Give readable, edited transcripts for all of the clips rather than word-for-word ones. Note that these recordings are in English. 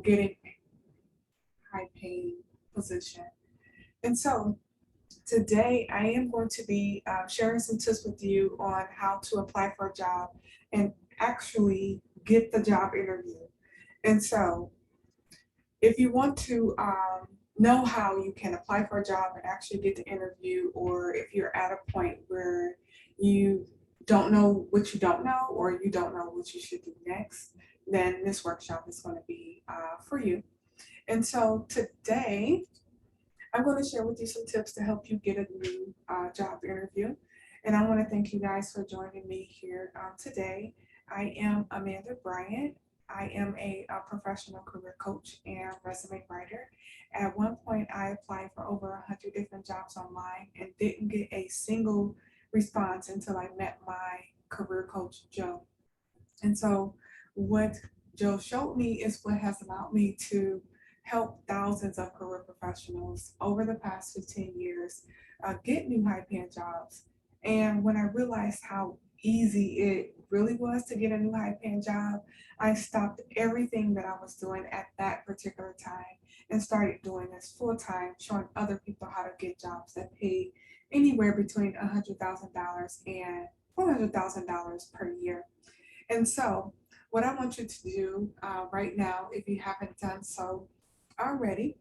getting a high paying position. And so today I am going to be sharing some tips with you on how to apply for a job and actually get the job interview. And so if you want to know how you can apply for a job and actually get the interview, or if you're at a point where you don't know what you don't know, or you don't know what you should do next, then this workshop is going to be for you. And so today, I'm going to share with you some tips to help you get a new job interview. And I want to thank you guys for joining me here today. I am Amanda Bryant. I am a professional career coach and resume writer. At one point, I applied for over 100 different jobs online and didn't get a single response until I met my career coach, Joe. And so, what Joe showed me is what has allowed me to help thousands of career professionals over the past 15 years get new high paying jobs. And when I realized how easy it really was to get a new high paying job, I stopped everything that I was doing at that particular time and started doing this full time, showing other people how to get jobs that pay anywhere between $100,000 and $400,000 per year. And so, what I want you to do right now, if you haven't done so already,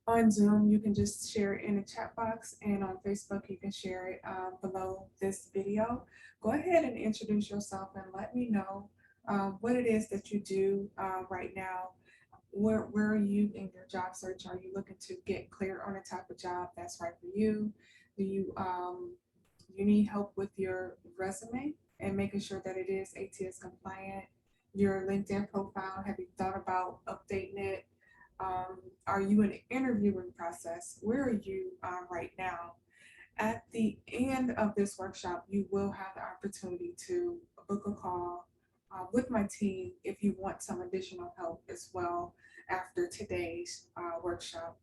on Zoom, you can just share it in the chat box, and on Facebook, you can share it below this video. Go ahead and introduce yourself and let me know what it is that you do right now. Where are you in your job search? Are you looking to get clear on the type of job that's right for you? Do you need help with your resume and making sure that it is ATS compliant? Your LinkedIn profile, have you thought about updating it? Are you in the interviewing process? Where are you right now? At the end of this workshop, you will have the opportunity to book a call with my team if you want some additional help as well after today's workshop.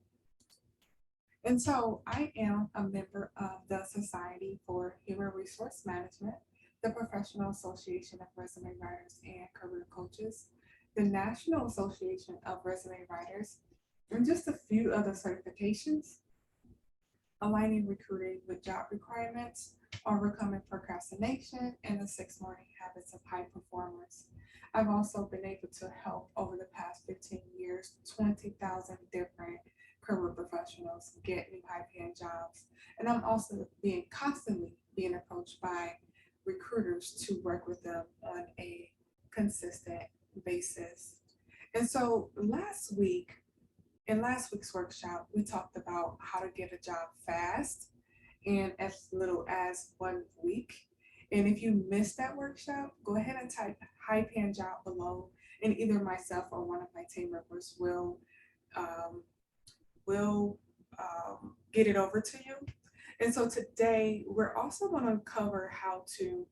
And so I am a member of the Society for Human Resource Management, the Professional Association of Resume Writers and Career Coaches, the National Association of Resume Writers, and just a few other certifications aligning recruiting with job requirements, overcoming procrastination, and the 6 morning habits of high performers. I've also been able to help over the past 15 years 20,000 different career professionals get new high paying jobs. And I'm also constantly being approached by recruiters to work with them on a consistent basis. And so in last week's workshop, we talked about how to get a job fast in as little as 1 week. And if you missed that workshop, go ahead and type high paying job below, and either myself or one of my team members um, will get it over to you. And so today we're also going to cover how to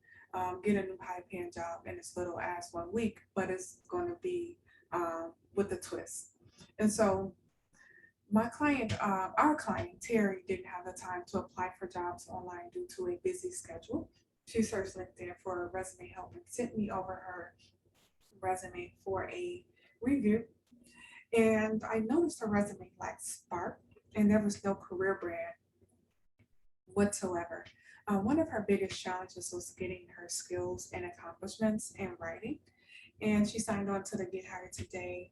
get a new high paying job in as little as 1 week, but it's going to be with a twist. And so our client, Terry, didn't have the time to apply for jobs online due to a busy schedule. She searched LinkedIn for a resume help and sent me over her resume for a review. And I noticed her resume lacked spark and there was no career brand whatsoever. One of her biggest challenges was getting her skills and accomplishments in writing. And she signed on to the Get Hired Today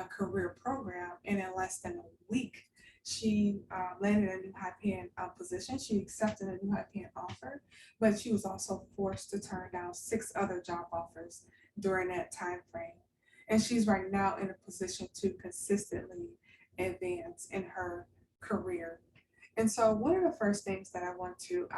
career program. And in less than a week, she landed a new high paying position. She accepted a new high paying offer, but she was also forced to turn down 6 other job offers during that time frame. And she's right now in a position to consistently advance in her career. And so, one of the first things that I want to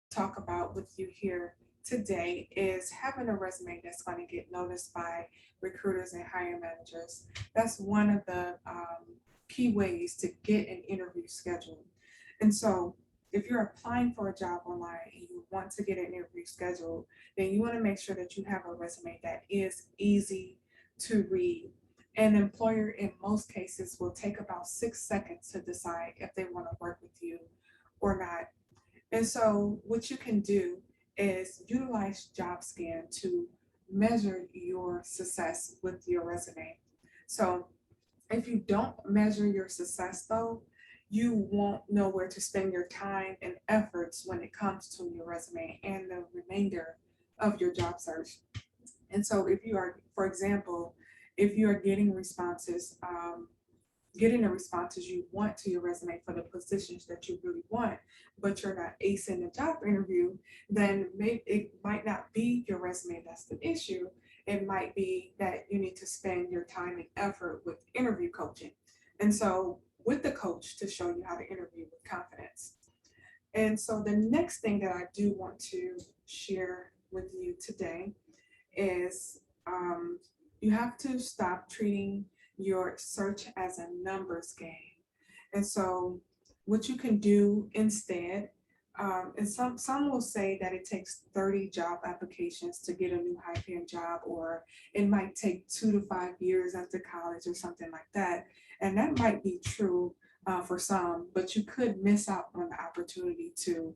talk about with you here today is having a resume that's going to get noticed by recruiters and hiring managers. That's one of the key ways to get an interview scheduled. And so, if you're applying for a job online and you want to get an interview scheduled, then you want to make sure that you have a resume that is easy to read. An employer, in most cases, will take about 6 seconds to decide if they want to work with you or not. And so, what you can do is utilize JobScan to measure your success with your resume. So if you don't measure your success though, you won't know where to spend your time and efforts when it comes to your resume and the remainder of your job search. And so if you are, for example, if you are getting the responses you want to your resume for the positions that you really want, but you're not acing the job interview, then maybe it might not be your resume that's the issue. It might be that you need to spend your time and effort with interview coaching. And so with the coach to show you how to interview with confidence. And so the next thing that I do want to share with you today is you have to stop treating your search as a numbers game. And so what you can do instead, and some will say that it takes 30 job applications to get a new high paying job, or it might take 2 to 5 years after college or something like that. And that might be true for some, but you could miss out on the opportunity to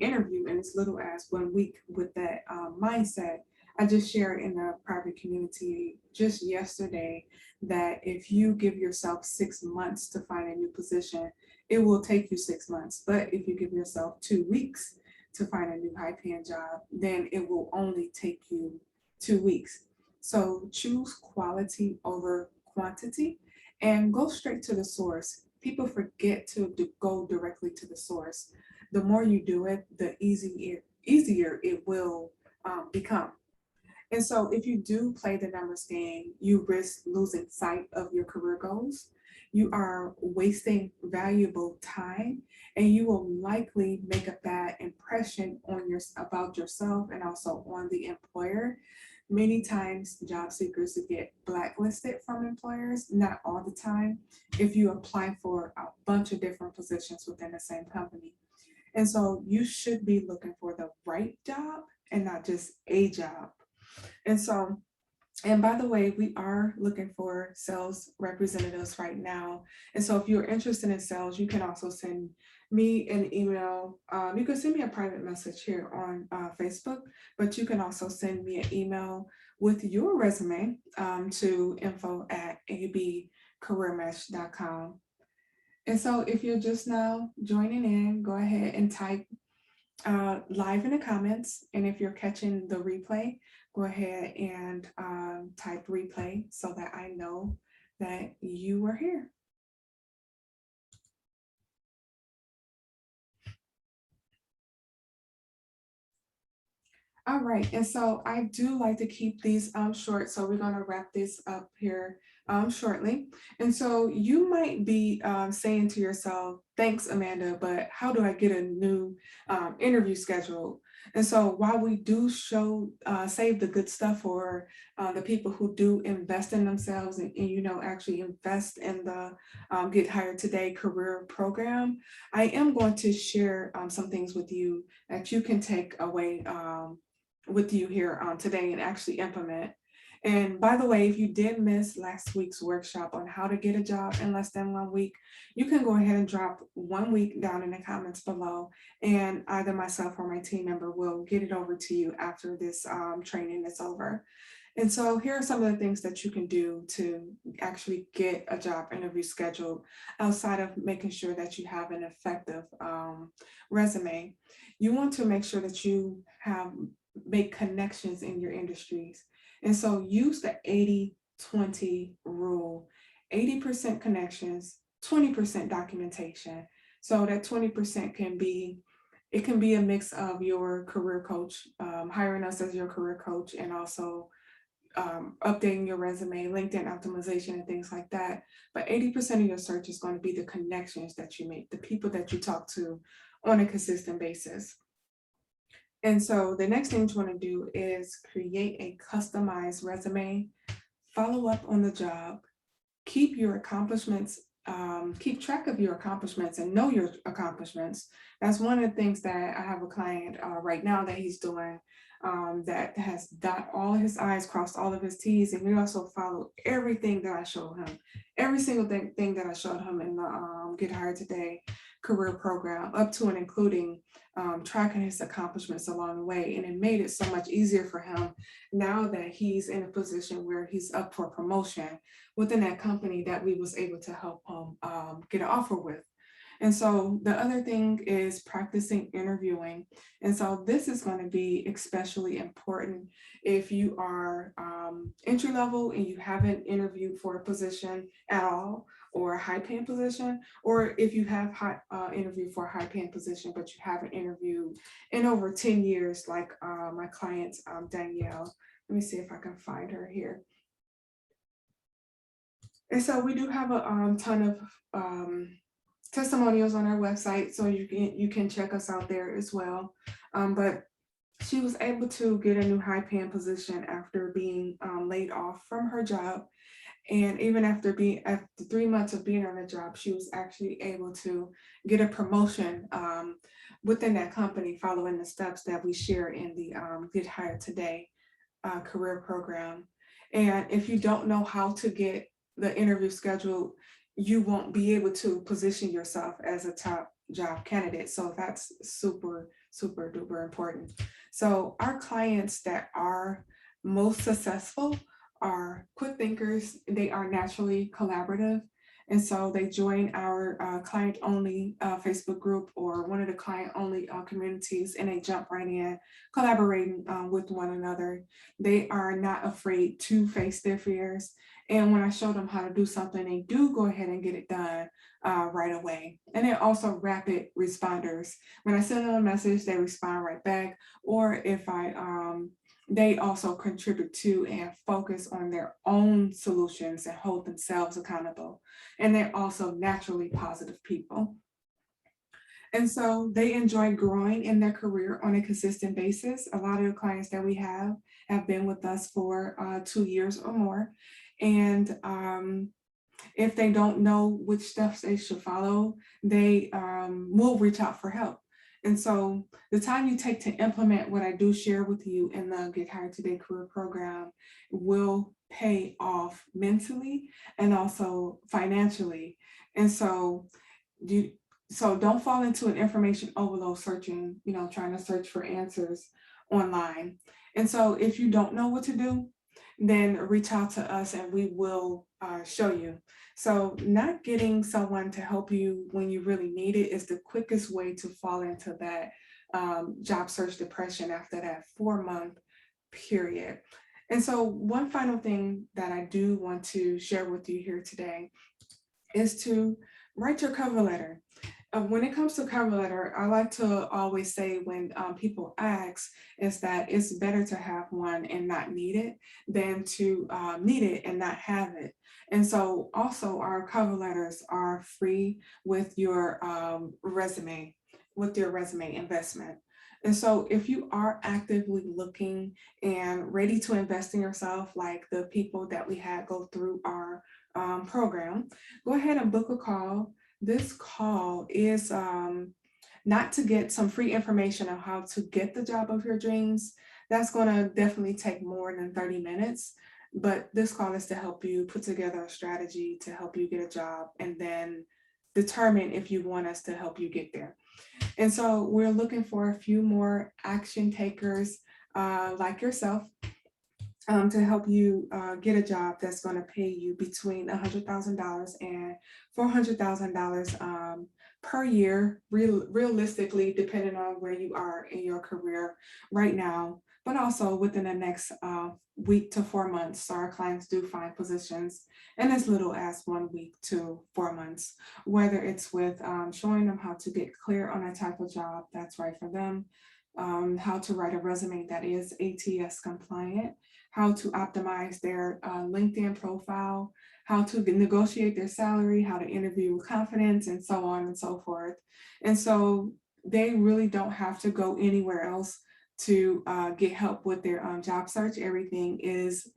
interview in as little as 1 week with that mindset. I just shared in the private community just yesterday that if you give yourself 6 months to find a new position, it will take you 6 months. But if you give yourself 2 weeks to find a new high paying job, then it will only take you 2 weeks. So choose quality over quantity and go straight to the source. People forget to go directly to the source. The more you do it, the easier it will become. And so if you do play the numbers game, you risk losing sight of your career goals. You are wasting valuable time, and you will likely make a bad impression on about yourself and also on the employer. Many times job seekers get blacklisted from employers, not all the time, if you apply for a bunch of different positions within the same company. And so you should be looking for the right job and not just a job. And so, and by the way, we are looking for sales representatives right now. And so if you're interested in sales, you can also send me an email. You can send me a private message here on Facebook, but you can also send me an email with your resume to info@abcareermatch.com. And so if you're just now joining in, go ahead and type live in the comments. And if you're catching the replay, go ahead and type replay so that I know that you were here. All right, and so I do like to keep these short, so we're gonna wrap this up here shortly. And so you might be saying to yourself, thanks, Amanda, but how do I get a new interview scheduled? And so while we do save the good stuff for the people who do invest in themselves and actually invest in the Get Hired Today career program, I am going to share some things with you that you can take away with you here today and actually implement. And by the way, if you did miss last week's workshop on how to get a job in less than 1 week, you can go ahead and drop 1 week down in the comments below, and either myself or my team member will get it over to you after this training is over. And so here are some of the things that you can do to actually get a job interview scheduled outside of making sure that you have an effective resume. You want to make sure that you make connections in your industries. And so use the 80-20 rule, 80% connections, 20% documentation. So that 20% can be a mix of your career coach, hiring us as your career coach, and also updating your resume, LinkedIn optimization, and things like that. But 80% of your search is going to be the connections that you make, the people that you talk to on a consistent basis. And so the next thing you want to do is create a customized resume, follow up on the job, keep your accomplishments, keep track of your accomplishments and know your accomplishments. That's one of the things that I have a client right now that he's doing. that has dot all his I's, crossed all of his T's, and he also followed everything that I showed him, every single thing that I showed him in the Get Hired Today career program, up to and including tracking his accomplishments along the way. And it made it so much easier for him now that he's in a position where he's up for promotion within that company that we was able to help him get an offer with. And so the other thing is practicing interviewing. And so this is going to be especially important if you are entry level and you haven't interviewed for a position at all, or a high paying position, or if you have interviewed for a high paying position, but you haven't interviewed in over 10 years, like my client, Danielle. Let me see if I can find her here. And so we do have a ton of testimonials on our website, so you can check us out there as well. But she was able to get a new high paying position after being laid off from her job. And even after 3 months of being on the job, she was actually able to get a promotion within that company, following the steps that we share in the Get Hired Today career program. And if you don't know how to get the interview scheduled, you won't be able to position yourself as a top job candidate. So that's super, super duper important. So our clients that are most successful are quick thinkers. They are naturally collaborative. And so they join our client only Facebook group or one of the client only communities, and they jump right in, collaborating with one another. They are not afraid to face their fears. And when I show them how to do something, they do go ahead and get it done right away. And they're also rapid responders. When I send them a message, they respond right back. Or if they also contribute to and focus on their own solutions and hold themselves accountable. And they're also naturally positive people. And so they enjoy growing in their career on a consistent basis. A lot of the clients that we have been with us for 2 years or more. And if they don't know which steps they should follow, they will reach out for help. And so the time you take to implement what I do share with you in the Get Hired Today career program will pay off mentally and also financially. And so don't fall into an information overload searching, trying to search for answers online. And so if you don't know what to do, then reach out to us and we will show you. So not getting someone to help you when you really need it is the quickest way to fall into that job search depression after that 4-month period. And so one final thing that I do want to share with you here today is to write your cover letter. When it comes to cover letter, I like to always say when people ask is that it's better to have one and not need it than to need it and not have it. And so also our cover letters are free with your resume investment. And so if you are actively looking and ready to invest in yourself, like the people that we had go through our program, go ahead and book a call. This call is not to get some free information on how to get the job of your dreams. That's going to definitely take more than 30 minutes. But this call is to help you put together a strategy to help you get a job and then determine if you want us to help you get there. And so we're looking for a few more action takers like yourself to help you get a job that's going to pay you between $100,000 and $400,000 per year, realistically, depending on where you are in your career right now, but also within the next week to 4 months. So our clients do find positions in as little as 1 week to 4 months, whether it's with showing them how to get clear on a type of job that's right for them, how to write a resume that is ATS compliant, how to optimize their LinkedIn profile, how to negotiate their salary, how to interview with confidence, and so on and so forth. And so they really don't have to go anywhere else to get help with their job search. Everything is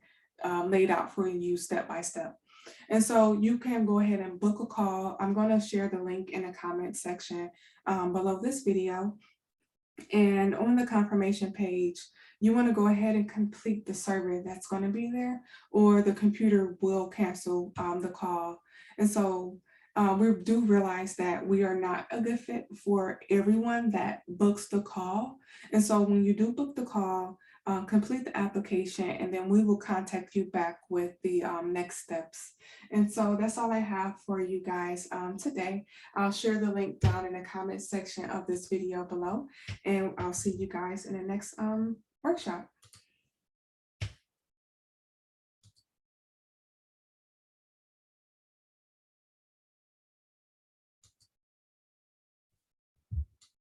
laid out for you step by step. And so you can go ahead and book a call. I'm going to share the link in the comment section below this video. And on the confirmation page, you want to go ahead and complete the survey that's going to be there, or the computer will cancel the call. And so we do realize that we are not a good fit for everyone that books the call. And so when you do book the call, complete the application, and then we will contact you back with the next steps. And so that's all I have for you guys today. I'll share the link down in the comment section of this video below, and I'll see you guys in the next workshop.